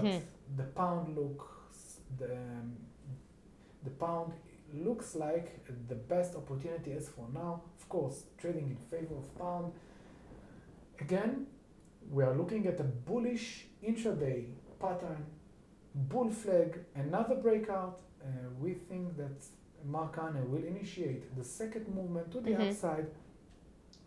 the pound the pound looks like the best opportunity as for now. Of course, trading in favor of pound. Again, we are looking at a bullish intraday pattern, bull flag, another breakout. We think that Mark Anne will initiate the second movement to the upside.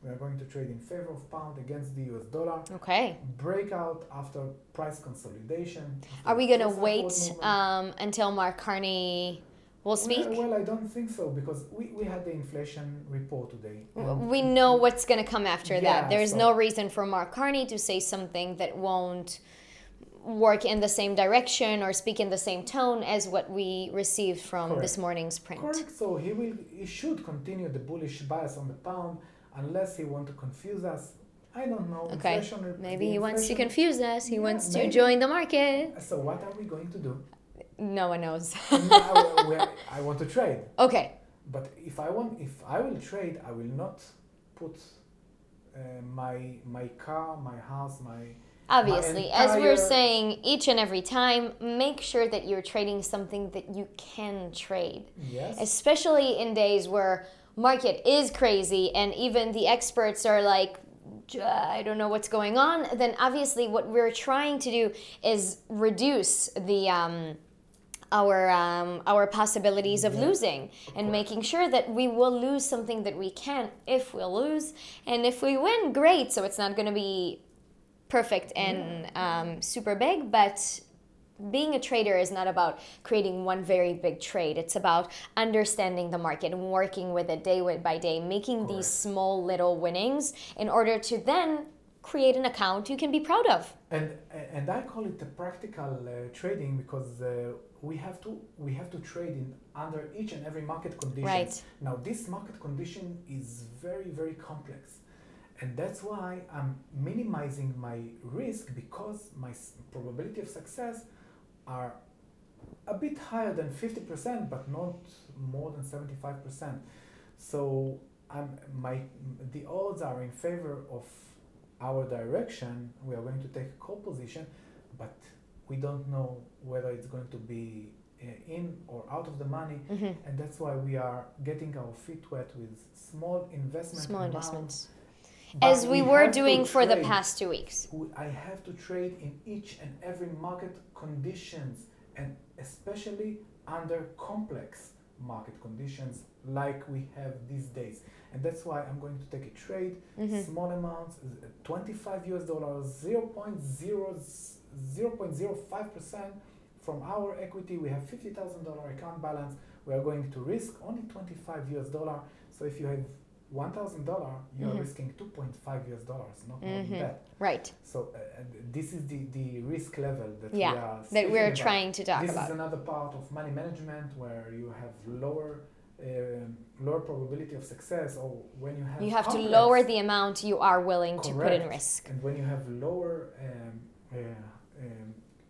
We are going to trade in favor of pound against the US dollar. Okay. Breakout after price consolidation. Are we going to wait until Mark Carney will speak? Well, I don't think so, because we had the inflation report today. We know what's going to come after that. There's so no reason for Mark Carney to say something that won't work in the same direction or speak in the same tone as what we received from this morning's print. Correct. So he should continue the bullish bias on the pound unless he wants to confuse us. I don't know. Okay. Maybe he wants to confuse us. He wants to join the market. So what are we going to do? No one knows. I want to trade. Okay. But if I will trade, I will not put my car, my house, Obviously, as we're saying each and every time, make sure that you're trading something that you can trade. Yes. Especially in days where market is crazy and even the experts are like, I don't know what's going on. Then obviously what we're trying to do is reduce the our possibilities of losing, and making sure that we will lose something that we can if we'll lose, and if we win, great. So it's not going to be perfect and super big, but being a trader is not about creating one very big trade. It's about understanding the market and working with it day by day, making these small little winnings in order to then create an account you can be proud of. And I call it the practical trading, because we have to trade in under each and every market condition. Right. Now this market condition is very, very complex. And that's why I'm minimizing my risk, because my probability of success are a bit higher than 50%, but not more than 75%. So the odds are in favor of our direction. We are going to take a call position, but we don't know whether it's going to be in or out of the money. And that's why we are getting our feet wet with small investments. As we were doing for the past 2 weeks. I have to trade in each and every market conditions, and especially under complex market conditions like we have these days. And that's why I'm going to take a trade, small amounts, $25 US, 0.05% from our equity. We have $50,000 account balance. We are going to risk only $25 US. So if you have $1,000, you are risking $2.5 US, not more than that. Right. So this is the risk level that we're trying to talk about. This is another part of money management, where you have lower probability of success, or when you have to lower the amount you are willing to put in risk. And when you have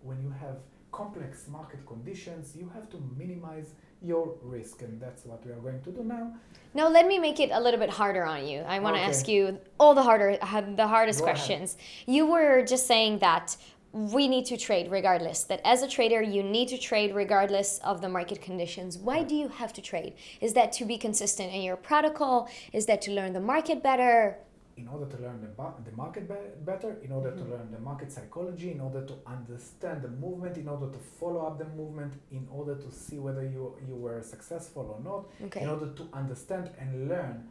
when you have complex market conditions, you have to minimize your risk, and that's what we are going to do now. Now let me make it a little bit harder on you. I want to ask you all the hardest questions. You were just saying that we need to trade regardless, that as a trader you need to trade regardless of the market conditions. Why do you have to trade? Is that to be consistent in your protocol? Is that to learn the market better? In order to learn the market better, in order to learn the market psychology, in order to understand the movement, in order to follow up the movement, in order to see whether you were successful or not, in order to understand and learn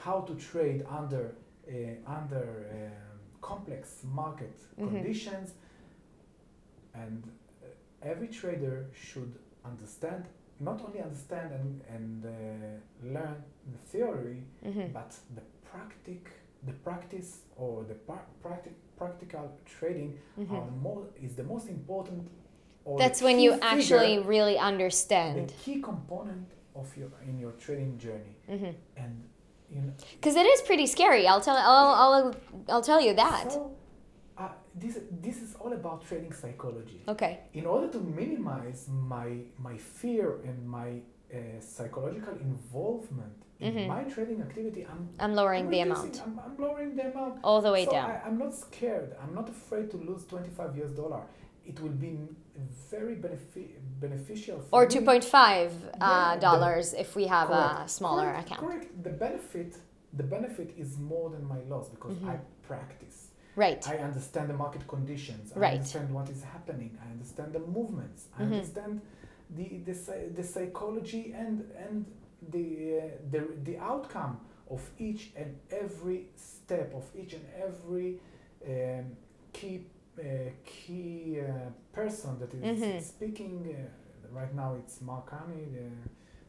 how to trade under complex market conditions. And every trader should understand, not only understand and learn the theory, but the practice or the practical trading is the most important. That's when you actually really understand. The key component of your trading journey. And because it is pretty scary. I'll tell you that. So, this is all about trading psychology. Okay. In order to minimize my fear and my psychological involvement in my trading activity, I'm lowering the amount. I'm lowering the amount all the way down. I'm not scared. I'm not afraid to lose $25 US. it will be very beneficial for Or me. $2.5 Yeah, dollars if we have a Correct. smaller Correct. account. Correct. The benefit is more than my loss because I practice. Right. I understand the market conditions. I Right. understand what is happening. I understand the movements. I understand the psychology and the outcome of each and every step, of each and every key person that is speaking. Right now it's Mark Carney,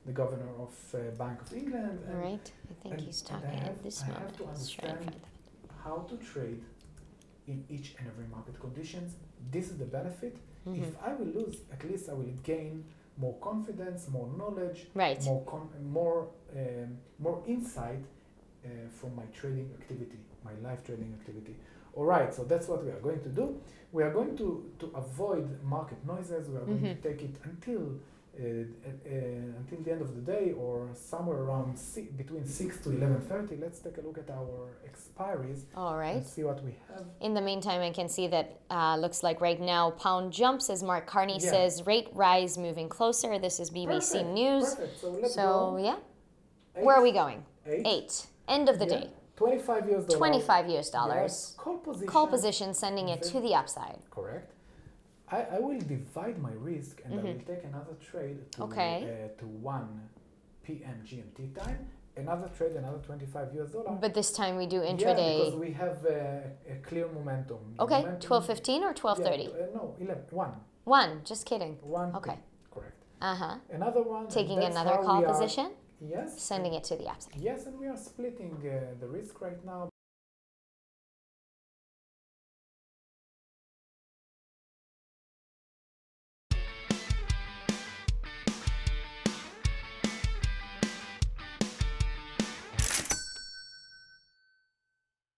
the governor of Bank of England. And, Right. I think he's talking at this moment. I have to Let's try and understand find that. how to trade in each and every market conditions. This is the benefit. If I will lose, at least I will gain more confidence, more knowledge, Right. more insight from my trading activity, my live trading activity. All right, so that's what we are going to do. We are going to avoid market noises. We are going to take it until the end of the day, or somewhere around between 6 to 11:30. Let's take a look at our expiries. All right. And see what we have. In the meantime, I can see that looks like right now pound jumps, as Mark Carney Yeah. says, rate rise moving closer. This is BBC Perfect, News. Perfect. So let's So go. yeah, Eight, where are we going? 8. 8. End of the Yeah. day. $25 US. 25 US dollars. Yes. Call position. Call position, sending it to the upside. Correct. I will divide my risk and I will take another trade to, to 1 p.m. GMT time. Another trade, another $25 US. But this time we do Yeah, intraday. because we have a clear momentum. The Okay, momentum, 12:15 or 12:30? Yeah, no, 1. 1, just kidding. 1. Okay. Correct. Uh-huh. Another one. and Taking that's another how call we are- position, Yes. sending it to the upside. Yes, and we are splitting the risk right now.